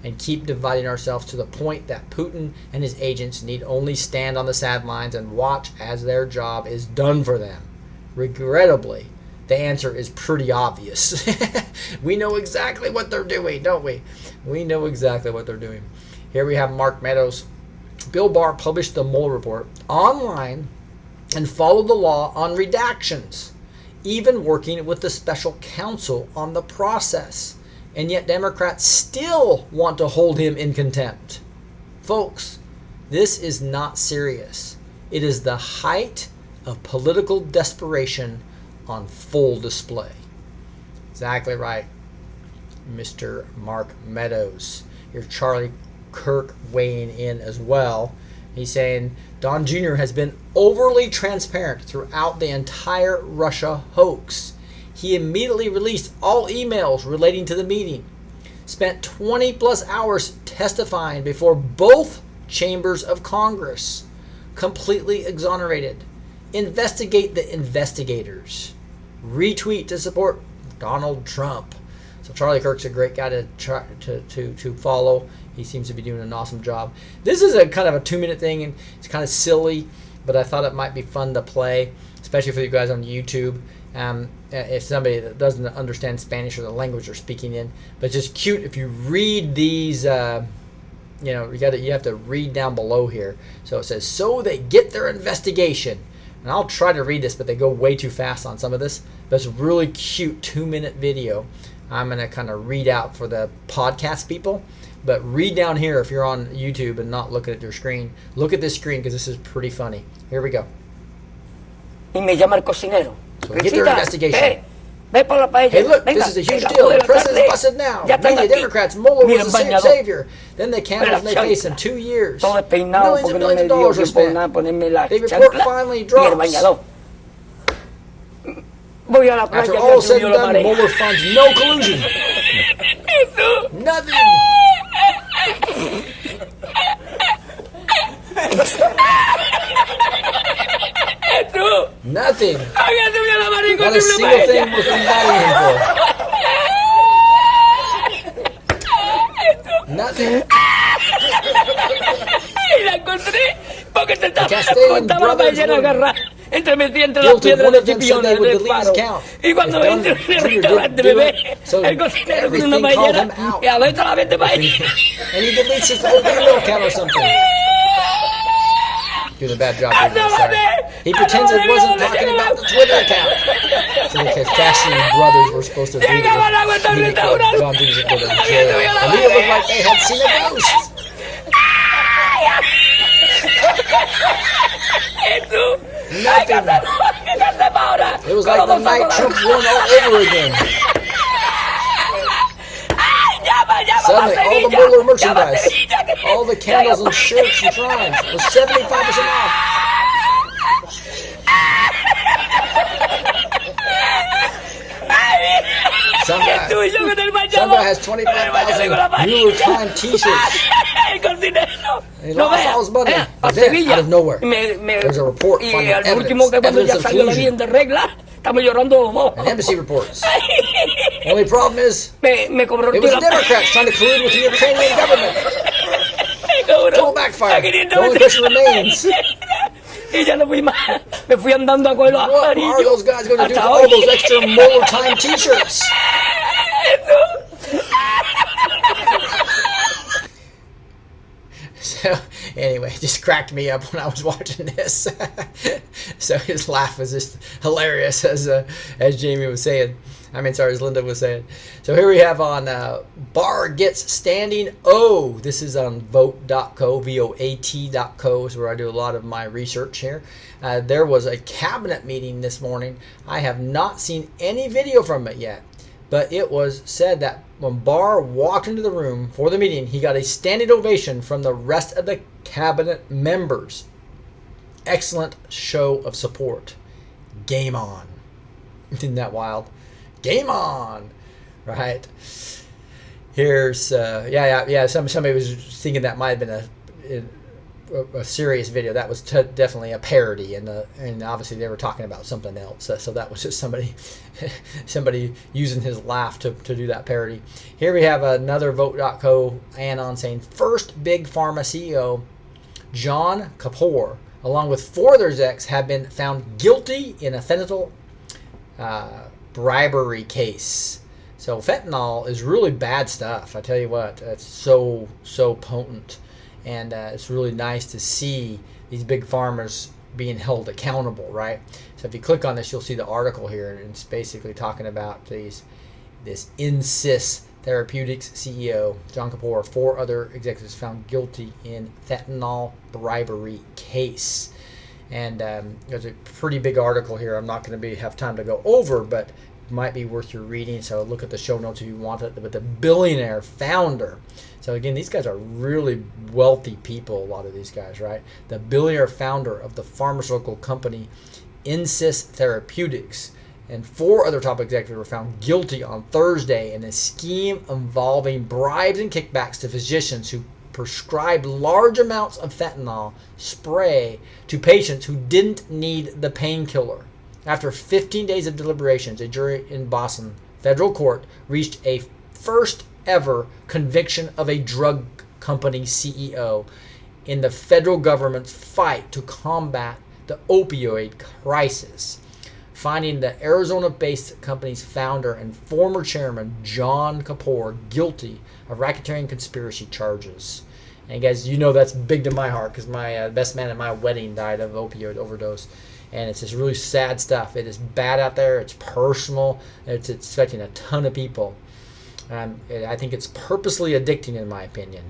and keep dividing ourselves to the point that Putin and his agents need only stand on the sidelines and watch as their job is done for them? Regrettably, the answer is pretty obvious. We know exactly what they're doing, don't we? We know exactly what they're doing. Here we have Mark Meadows. Bill Barr published the Mueller report online and followed the law on redactions, even working with the special counsel on the process. And yet Democrats still want to hold him in contempt. Folks, this is not serious. It is the height of political desperation on full display. Exactly right, Mr. Mark Meadows. Here's Charlie Kirk weighing in as well. He's saying Don Jr. has been overly transparent throughout the entire Russia hoax. He immediately released all emails relating to the meeting, spent 20 plus hours testifying before both chambers of Congress, completely exonerated. Investigate the investigators. Retweet to support Donald Trump. So Charlie Kirk's a great guy to follow. He seems to be doing an awesome job. This is a kind of a 2-minute thing, and it's kind of silly, but I thought it might be fun to play, especially for you guys on YouTube. If somebody that doesn't understand Spanish or the language they're speaking in, but it's just cute if you read these. You have to read down below here. So it says, so they get their investigation. And I'll try to read this, but they go way too fast on some of this. But it's a really cute 2-minute video. I'm going to kind of read out for the podcast people. But read down here if you're on YouTube and not looking at your screen. Look at this screen because this is pretty funny. Here we go. Y me llama el cocinero. So get their investigation. Hey, ve por la paella. Hey, look, Venga, this is a huge venga, deal. de The la president's tarde. busted now. Ya están Many aquí. Democrats, Mueller Miren, was the bañador. savior. Then the candles Mira, they face in chanca. 2 years. Todo despeinado Millions porque and no millions me of dio dollars were tiempo spent. nada ponerme la The report chancla finally y el drops. bañador. Voy a la playa After que all said subió and la done, marea. Mueller finds no collusion. Nothing. Tú, Nothing. había subido la marea y Not a encontré single una thing paella. was indicting him for. Nothing. Y la encontré porque te estaba Castellan la brothers paellera were agarrada entre entre las guilty. piedras One de of them said chipiones they would del delete his faro. count. Y cuando If Don entro en el Jr. restaurante didn't me do ve it, so el cocinero con una everything called paellera him out. y adentro la vende paella. And he deletes his own email account or something. Doing a bad job reading this, sorry. He pretends it wasn't talking about the Twitter account. So because Cassian brothers were supposed to read it with Don Jr. didn't go to jail. And it looked like they had seen a ghost. Nothing. It was like the night Trump won all over again. Suddenly, all the Mueller merchandise, all the candles and shirts and shrines was 75% off. Some guy has 25,000 Mueller time T-shirts. And he lost all his money. But then, out of nowhere, there's a report finding evidence of collusion. And embassy reports. Only problem is, it was the Democrats trying to collude with the Ukrainian government. Don't backfire. The only question remains, what are those guys going to do with all those extra Mueller time T-shirts? So anyway, it just cracked me up when I was watching this. So his laugh was just hilarious, as Jamie was saying. As Linda was saying. So here we have on Barr gets standing O. This is on vote.co, voat.co, is where I do a lot of my research here. There was a cabinet meeting this morning. I have not seen any video from it yet, but it was said that when Barr walked into the room for the meeting, he got a standing ovation from the rest of the cabinet members. Excellent show of support. Game on. Isn't that wild? Game on. Right. Here's somebody was thinking that might have been a serious video. That was definitely a parody, and obviously they were talking about something else. So that was just somebody using his laugh to do that parody. Here we have another Vote.co anon saying first big pharma CEO John Kapoor, along with 4 other execs, have been found guilty in a fentanyl bribery case. So fentanyl is really bad stuff. I tell you what, it's so potent, and it's really nice to see these big pharmas being held accountable, right? So if you click on this, you'll see the article here, and it's basically talking about this Insys Therapeutics CEO John Kapoor, 4 other executives found guilty in fentanyl bribery case. And there's a pretty big article here. I'm not going to have time to go over, but it might be worth your reading. So look at the show notes if you want it. But the billionaire founder. So again, these guys are really wealthy people, a lot of these guys, right? The billionaire founder of the pharmaceutical company Insys Therapeutics and 4 other top executives were found guilty on Thursday in a scheme involving bribes and kickbacks to physicians who prescribed large amounts of fentanyl spray to patients who didn't need the painkiller. After 15 days of deliberations, a jury in Boston federal court reached a first ever conviction of a drug company CEO in the federal government's fight to combat the opioid crisis, finding the Arizona-based company's founder and former chairman John Kapoor guilty of racketeering conspiracy charges. And guys, you know that's big to my heart because my best man at my wedding died of opioid overdose. And it's just really sad stuff. It is bad out there. It's personal. It's affecting a ton of people. I think it's purposely addicting, in my opinion.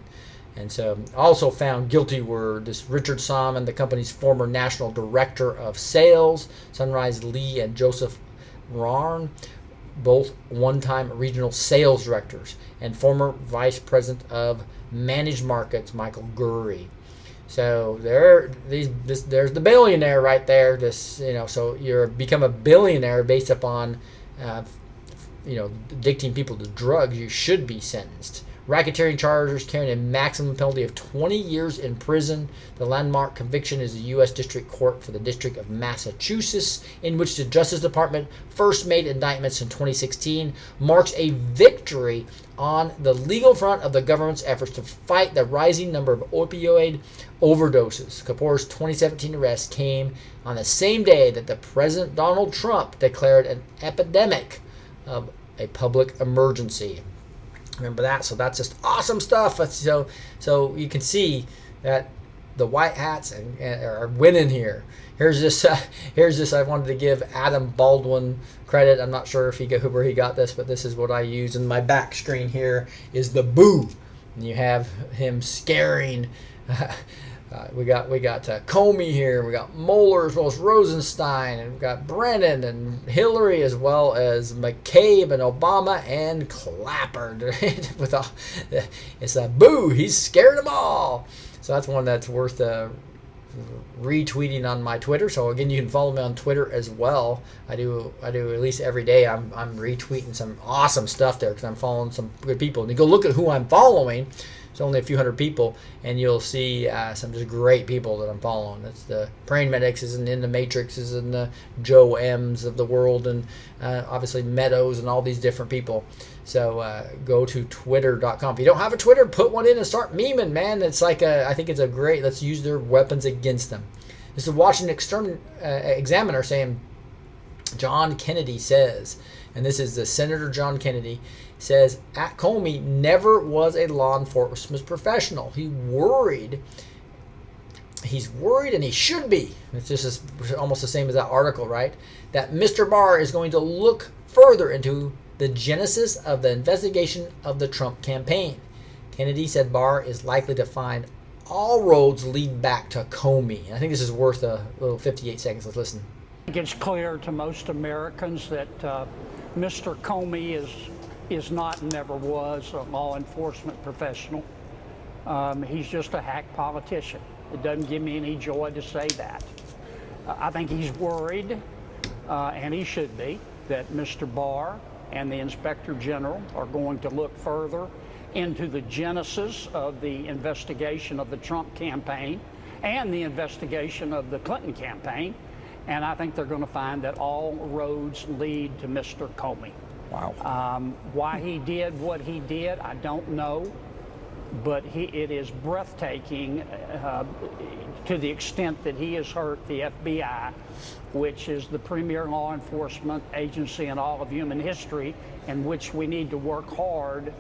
And so also found guilty were this Richard Salmon, the company's former national director of sales, Sunrise Lee and Joseph Rarn, both one-time regional sales directors, and former vice president of managed markets, Michael Gurry. So there's the billionaire right there. So you're become a billionaire based upon, addicting people to drugs. You should be sentenced. Racketeering charges carrying a maximum penalty of 20 years in prison. The landmark conviction is the U.S. District Court for the District of Massachusetts, in which the Justice Department first made indictments in 2016, marks a victory on the legal front of the government's efforts to fight the rising number of opioid overdoses. Kapoor's 2017 arrest came on the same day that the President Donald Trump declared an epidemic of a public emergency. Remember that? So that's just awesome stuff. So you can see that the white hats are winning here. Here's this. I wanted to give Adam Baldwin credit. I'm not sure if where he got this, but this is what I use. In my back screen here is the boo, and you have him scaring. We got Comey here. We got Mueller as well as Rosenstein, and we got Brennan and Hillary as well as McCabe and Obama and Clapper. It's a boo. He's scared them all. So that's one that's worth retweeting on my Twitter. So again, you can follow me on Twitter as well. I do at least every day. I'm retweeting some awesome stuff there because I'm following some good people. And you go look at who I'm following. It's only a few hundred people, and you'll see some just great people that I'm following. That's the Praying Medics, and In the Matrixes, and the Joe M's of the world, and obviously Meadows, and all these different people. So go to twitter.com. If you don't have a Twitter, put one in and start memeing, man. It's like I think it's a great. Let's use their weapons against them. This is the Washington Examiner saying John Kennedy says, and this is the Senator John Kennedy, says at Comey never was a law enforcement professional. He's worried, and he should be. It's just almost the same as that article, right? That Mr. Barr is going to look further into the genesis of the investigation of the Trump campaign. Kennedy said Barr is likely to find all roads lead back to Comey. I think this is worth a little 58 seconds. Let's listen. I think it's clear to most Americans that Mr. Comey is is not and never was a law enforcement professional. He's just a hack politician. It doesn't give me any joy to say that. I think he's worried, and he should be, that Mr. Barr and the Inspector General are going to look further into the genesis of the investigation of the Trump campaign and the investigation of the Clinton campaign. And I think they're going to find that all roads lead to Mr. Comey. Wow. Why he did what he did, I don't know. But it is breathtaking to the extent that he has hurt the FBI, which is the premier law enforcement agency in all of human history, and which we need to work hard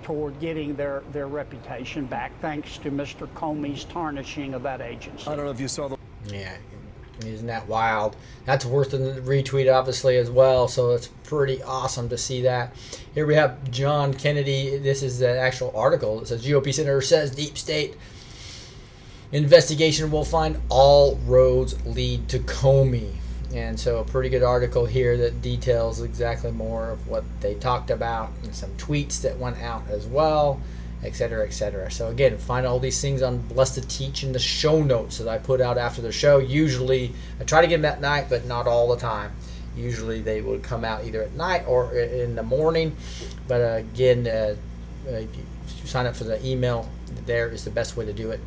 toward getting their reputation back, thanks to Mr. Comey's tarnishing of that agency. I don't know if you saw the... Yeah, isn't that wild? That's worth a retweet, obviously, as well. So it's pretty awesome to see that. Here we have John Kennedy. This is an actual article. It says GOP senator says deep state investigation will find all roads lead to Comey. And so a pretty good article here that details exactly more of what they talked about, and some tweets that went out as well, etc., etc. So again, find all these things on Blessed to Teach in the show notes that I put out after the show. Usually, I try to get them at night, but not all the time. Usually they would come out either at night or in the morning. But again, sign up for the email. There is the best way to do it,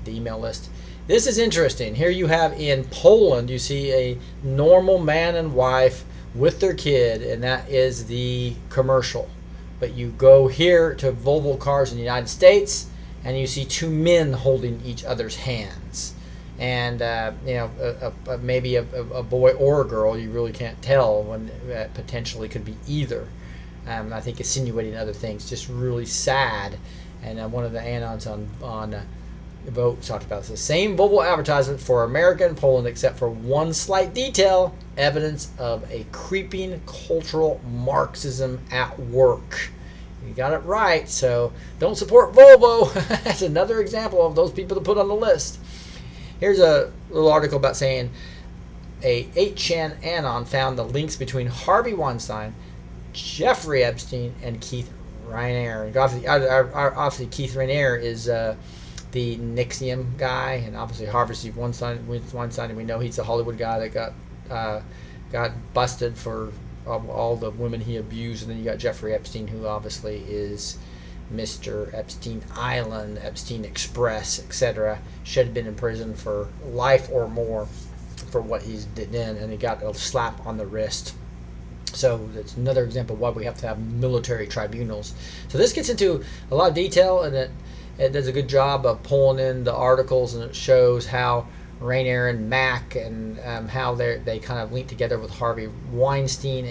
the email list. This is interesting. Here you have in Poland, you see a normal man and wife with their kid, and that is the commercial. But you go here to Volvo cars in the United States, and you see two men holding each other's hands. And, maybe a boy or a girl, you really can't tell, when potentially could be either. I think insinuating other things, just really sad. And one of the anons on Vote talked about this. The same Volvo advertisement for America and Poland, except for one slight detail: evidence of a creeping cultural Marxism at work. You got it right. So don't support Volvo. That's another example of those people to put on the list. Here's a little article about saying a 8chan anon found the links between Harvey Weinstein, Jeffrey Epstein, and Keith Raniere. Obviously Keith Raniere is the Nixium guy, and obviously Harvey Weinstein, and we know he's the Hollywood guy that got busted for all the women he abused. And then you got Jeffrey Epstein, who obviously is Mr. Epstein Island, Epstein Express, etc. Should have been in prison for life or more for what he's did, and he got a slap on the wrist. So that's another example of why we have to have military tribunals. So this gets into a lot of detail, and it does a good job of pulling in the articles, and it shows how Raniere and Mack and how they kind of link together with Harvey Weinstein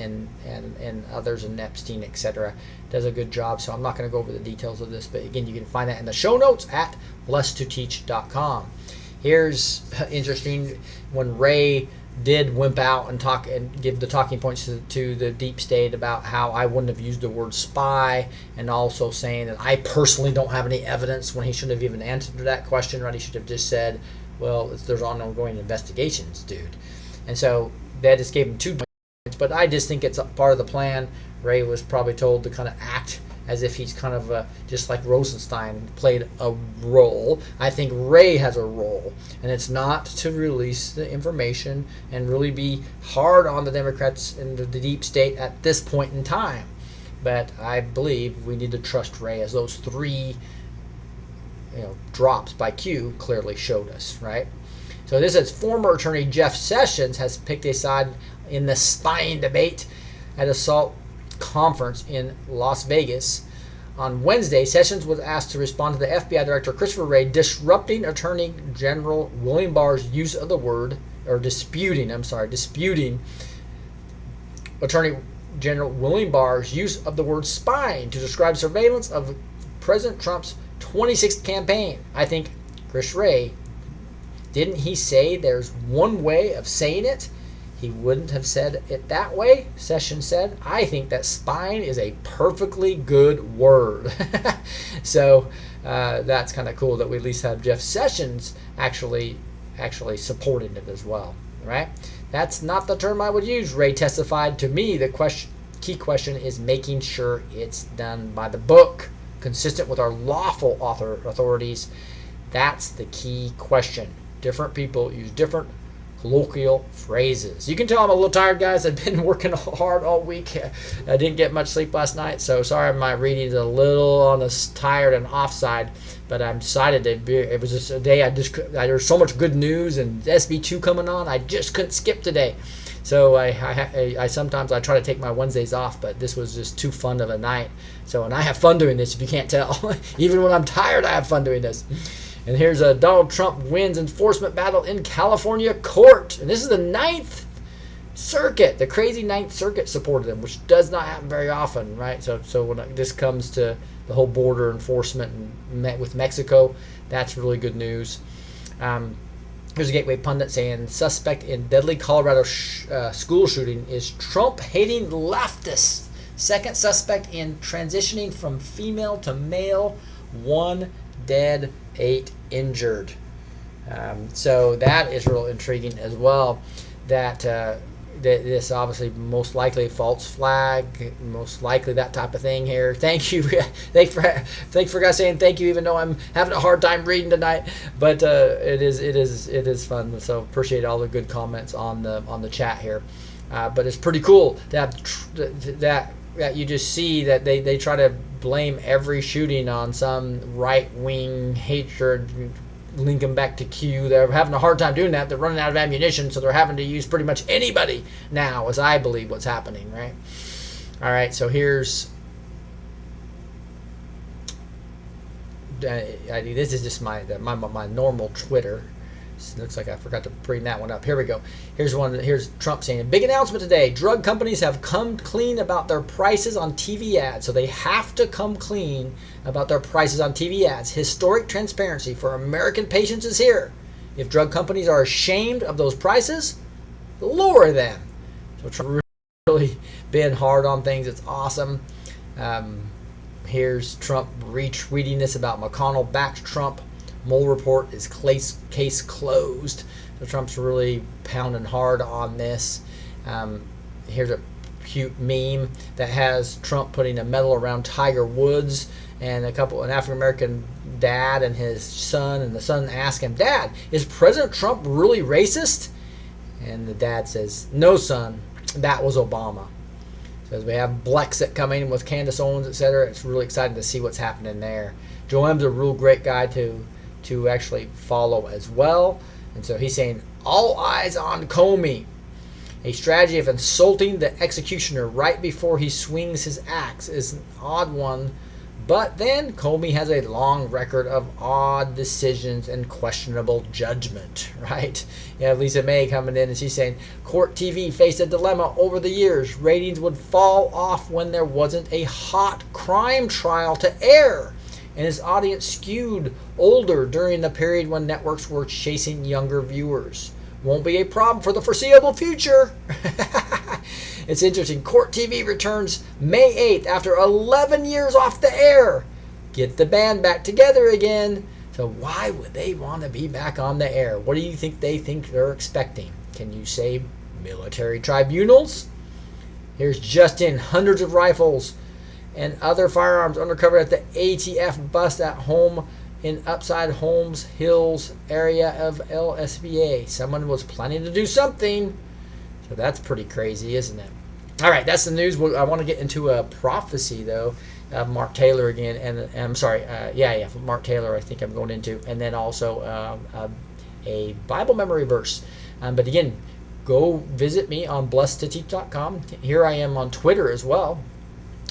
and others, and Epstein, etc. Does a good job. So I'm not going to go over the details of this, but again, you can find that in the show notes at blessedtoteach.com. Here's interesting: when Ray did wimp out and talk and give the talking points to the deep state about how I wouldn't have used the word spy, and also saying that I personally don't have any evidence, when he shouldn't have even answered that question, right? He should have just said, well, there's ongoing investigations, dude. And so that just gave him 2 points, but I just think it's a part of the plan. Ray was probably told to kind of act as if he's kind of just like Rosenstein played a role. I think Ray has a role, and it's not to release the information and really be hard on the Democrats and the deep state at this point in time. But I believe we need to trust Ray, as those 3 drops by Q clearly showed us, right? So this is former attorney Jeff Sessions has picked a side in the spying debate at Assault conference in Las Vegas. On Wednesday, Sessions was asked to respond to the FBI Director Christopher Wray disputing Attorney General William Barr's use of the word, or disputing Attorney General William Barr's use of the word spying to describe surveillance of President Trump's 26th campaign. I think Chris Wray, didn't he say there's one way of saying it? He wouldn't have said it that way, Sessions said. I think that spying is a perfectly good word. So that's kind of cool that we at least have Jeff Sessions actually supporting it as well, right? That's not the term I would use. Ray testified to me the key question is making sure it's done by the book, consistent with our lawful authorities. That's the key question. Different people use different colloquial phrases. You can tell I'm a little tired, guys. I've been working hard all week. I didn't get much sleep last night, so sorry my reading is a little on the tired and off side, but I'm excited to be. It was just a day there's so much good news and SB2 coming on. I just couldn't skip today. So I sometimes I try to take my Wednesdays off, but this was just too fun of a night. So, and I have fun doing this, if you can't tell. Even when I'm tired, I have fun doing this. And here's a Donald Trump wins enforcement battle in California court. And this is the 9th Circuit. The crazy 9th Circuit supported him, which does not happen very often, right? So when this comes to the whole border enforcement and with Mexico, that's really good news. Here's a Gateway pundit saying, suspect in deadly Colorado school shooting is Trump-hating leftist. Second suspect in transitioning from female to male. 1 dead, 8 injured. So that is real intriguing as well. That this obviously most likely false flag, most likely that type of thing here. Thank you, thanks for guys saying thank you, even though I'm having a hard time reading tonight. But it is fun. So appreciate all the good comments on the chat here. But it's pretty cool that you just see that they try to blame every shooting on some right-wing hatred, link them back to Q. They're having a hard time doing that. They're running out of ammunition, so they're having to use pretty much anybody now, as I believe what's happening, right? All right, so here's... this is just my normal Twitter. Looks like I forgot to bring that one up. Here we go. Here's Trump saying, a big announcement today. Drug companies have come clean about their prices on TV ads. So they have to come clean about their prices on TV ads. Historic transparency for American patients is here. If drug companies are ashamed of those prices, lower them. So Trump really been hard on things. It's awesome. Here's Trump retweeting this about McConnell backed Trump. Mueller report is case closed. So Trump's really pounding hard on this. Here's a cute meme that has Trump putting a medal around Tiger Woods and an African American dad and his son, and the son asks him, "Dad, is President Trump really racist?" And the dad says, "No, son, that was Obama." So as we have Blexit coming with Candace Owens, etc., it's really exciting to see what's happening there. Joe M's a real great guy to actually follow as well. And so he's saying, all eyes on Comey. A strategy of insulting the executioner right before he swings his axe is an odd one. But then Comey has a long record of odd decisions and questionable judgment, right? You have Lisa May coming in and she's saying, Court TV faced a dilemma over the years. Ratings would fall off when there wasn't a hot crime trial to air. And his audience skewed older during the period when networks were chasing younger viewers. Won't be a problem for the foreseeable future. It's interesting. Court TV returns May 8th after 11 years off the air. Get the band back together again. So why would they want to be back on the air? What do you think they're expecting? Can you say military tribunals? Here's Justin, hundreds of rifles and other firearms undercover at the ATF bust at home in Upside Holmes Hills area of LSVA. Someone was planning to do something. So that's pretty crazy, isn't it? All right, that's the news. I want to get into a prophecy, though. Mark Taylor again. And I'm sorry. Mark Taylor I think I'm going into. And then also a Bible memory verse. But again, go visit me on blessedtoteach.com. Here I am on Twitter as well.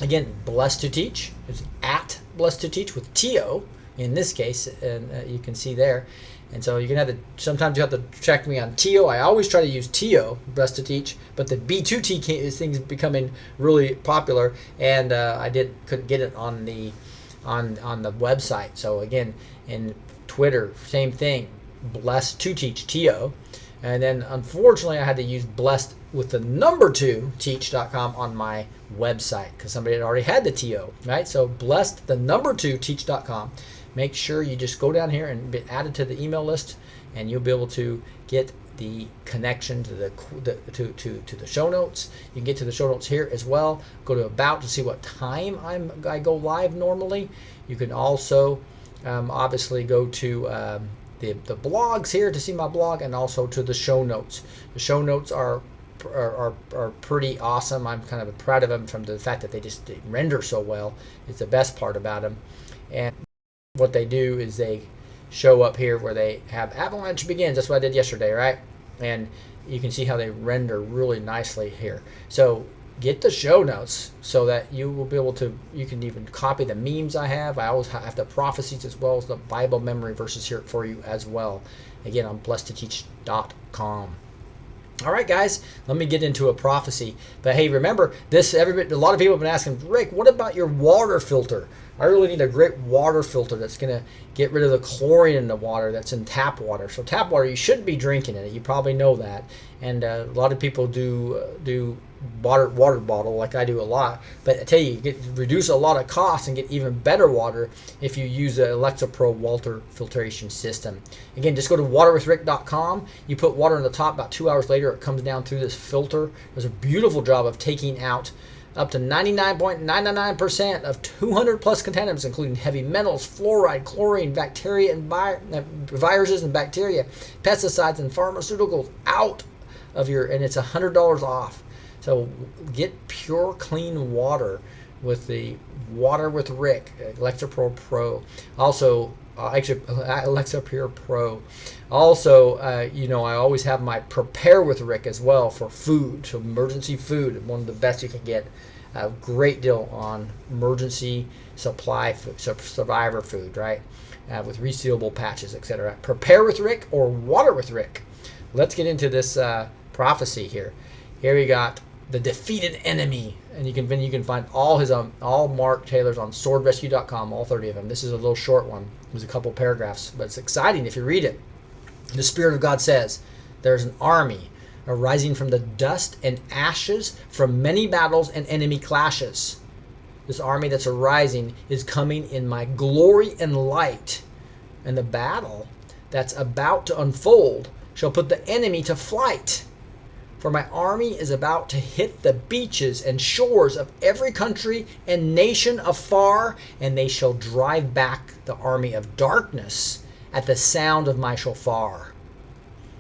Again, Blessed to Teach. It's at Blessed to Teach with T-O in this case, and you can see there. And so you're gonna have to, sometimes you have to check me on T-O. I always try to use T-O, Blessed to Teach, but the B2T thing's becoming really popular, and I couldn't get it on the website. So again, in Twitter, same thing, Blessed to Teach, T-O. And then unfortunately I had to use blessed with the number 2 teach.com on my website because somebody had already had the TO, right? So blessed the number 2 teach.com. Make sure you just go down here and be added to the email list, and you'll be able to get the connection to to the show notes. You can get to the show notes here as well. Go to about to see what time I go live normally. You can also obviously go to the blogs here to see my blog, and also to the show notes. The show notes are pretty awesome. I'm kind of proud of them from the fact that they render so well. It's the best part about them. And what they do is they show up here where they have avalanche begins. That's what I did yesterday, right? And you can see how they render really nicely here. So get the show notes so that you will be able to, you can even copy the memes I have. I always have the prophecies as well as the Bible memory verses here for you as well. Again, on blessedtoteach.com. All right, guys, let me get into a prophecy. But hey, remember this. A lot of people have been asking, Rick, what about your water filter? I really need a great water filter that's going to get rid of the chlorine in the water that's in tap water. So tap water, you shouldn't be drinking it. You probably know that. And a lot of people do water bottle like I do a lot. But I tell you, reduce a lot of costs and get even better water if you use the Alexa Pro water filtration system. Again, just go to waterwithrick.com. You put water on the top. About 2 hours later, it comes down through this filter. It does a beautiful job of taking out up to 99.999% of 200 plus contaminants, including heavy metals, fluoride, chlorine, bacteria, and viruses and bacteria, pesticides, and pharmaceuticals out of and it's $100 off. So get pure, clean water with the Water with Rick, Alexa Pro. Also, Alexa Pure Pro. Also, I always have my Prepare with Rick as well for food, so emergency food, one of the best you can get. A great deal on emergency supply food, survivor food, right? With resealable patches, etc. Prepare with Rick or Water with Rick. Let's get into this prophecy here. Here we got the defeated enemy, and you can find all Mark Taylor's on swordrescue.com, all 30 of them. This is a little short one. There's a couple paragraphs, but it's exciting if you read it. The Spirit of God says, there's an army arising from the dust and ashes from many battles and enemy clashes. This army that's arising is coming in my glory and light, and the battle that's about to unfold shall put the enemy to flight. For my army is about to hit the beaches and shores of every country and nation afar, and they shall drive back the army of darkness at the sound of my shofar.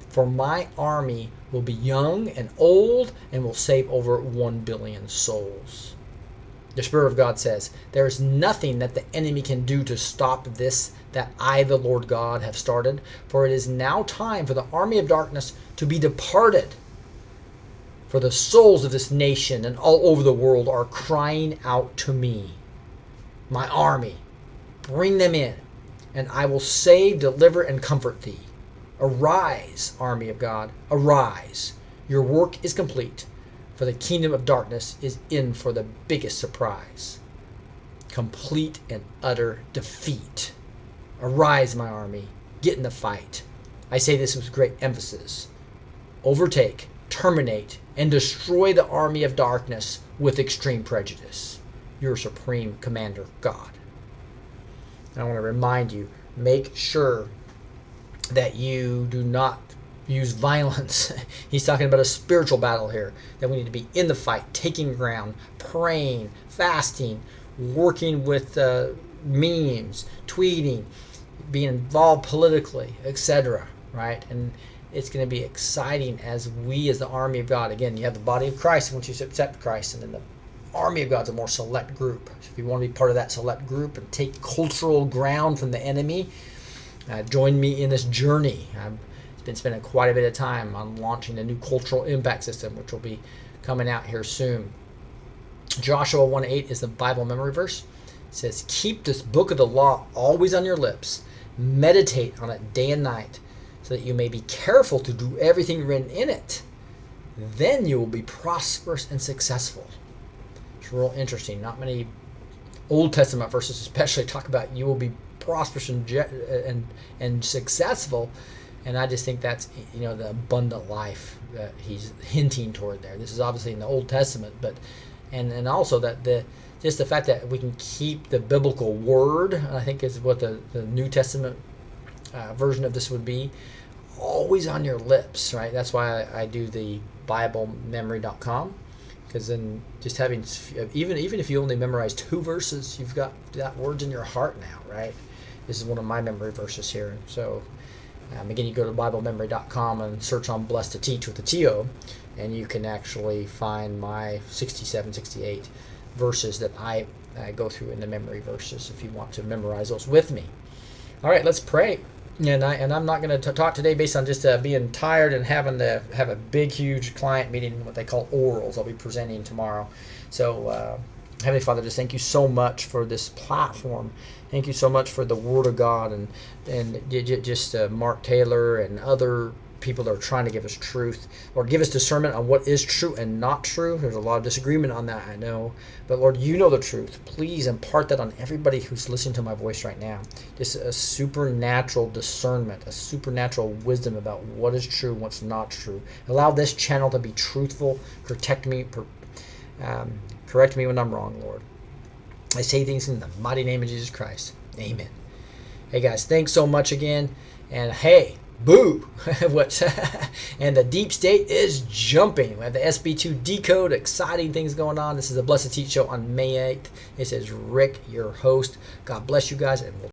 For my army will be young and old and will save over 1 billion souls. The Spirit of God says, there is nothing that the enemy can do to stop this that I, the Lord God, have started. For it is now time for the army of darkness to be departed. For the souls of this nation and all over the world are crying out to me. My army, bring them in, and I will save, deliver, and comfort thee. Arise, army of God, arise. Your work is complete, for the kingdom of darkness is in for the biggest surprise. Complete and utter defeat. Arise, my army, get in the fight. I say this with great emphasis. Overtake, terminate, and destroy the army of darkness with extreme prejudice. Your supreme commander, God. I want to remind you, make sure that you do not use violence. He's talking about a spiritual battle here, that we need to be in the fight, taking ground, praying, fasting, working with memes, tweeting, being involved politically, etc. Right? And it's going to be exciting as we, as the army of God, again, you have the body of Christ once you accept Christ, and then the army of God's a more select group. So if you want to be part of that select group and take cultural ground from the enemy, join me in this journey. I've been spending quite a bit of time on launching a new cultural impact system, which will be coming out here soon. Joshua 1:8 is the Bible memory verse. It says, keep this book of the law always on your lips. Meditate on it day and night, so that you may be careful to do everything written in it. Then you will be prosperous and successful. It's real interesting. Not many Old Testament verses especially talk about you will be prosperous and successful. And I just think that's, the abundant life that he's hinting toward there. This is obviously in the Old Testament, but and also that just the fact that we can keep the biblical word, I think is what the New Testament version of this would be, always on your lips, right? That's why I do the BibleMemory.com, because then just having, even if you only memorize 2 verses, you've got that words in your heart now, right? This is one of my memory verses here. So again, you go to BibleMemory.com and search on Blessed to Teach with the TO, and you can actually find my 67, 68 verses that I go through in the memory verses if you want to memorize those with me. All right, let's pray. And I'm not going to talk today based on just being tired and having to have a big, huge client meeting, what they call orals. I'll be presenting tomorrow. So, Heavenly Father, just thank you so much for this platform. Thank you so much for the Word of God and just Mark Taylor and other people that are trying to give us truth or give us discernment on what is true and not true. There's a lot of disagreement on that, I know. But Lord, you know the truth. Please impart that on everybody who's listening to my voice right now. Just a supernatural discernment, a supernatural wisdom about what is true and what's not true. Allow this channel to be truthful. Correct me when I'm wrong, Lord. I say things in the mighty name of Jesus Christ. Amen. Hey guys, thanks so much again. And hey, boo! And the deep state is jumping. We have the SB2 Decode, exciting things going on. This is the Blessed Teach Show on May 8th. This is Rick, your host. God bless you guys, and we'll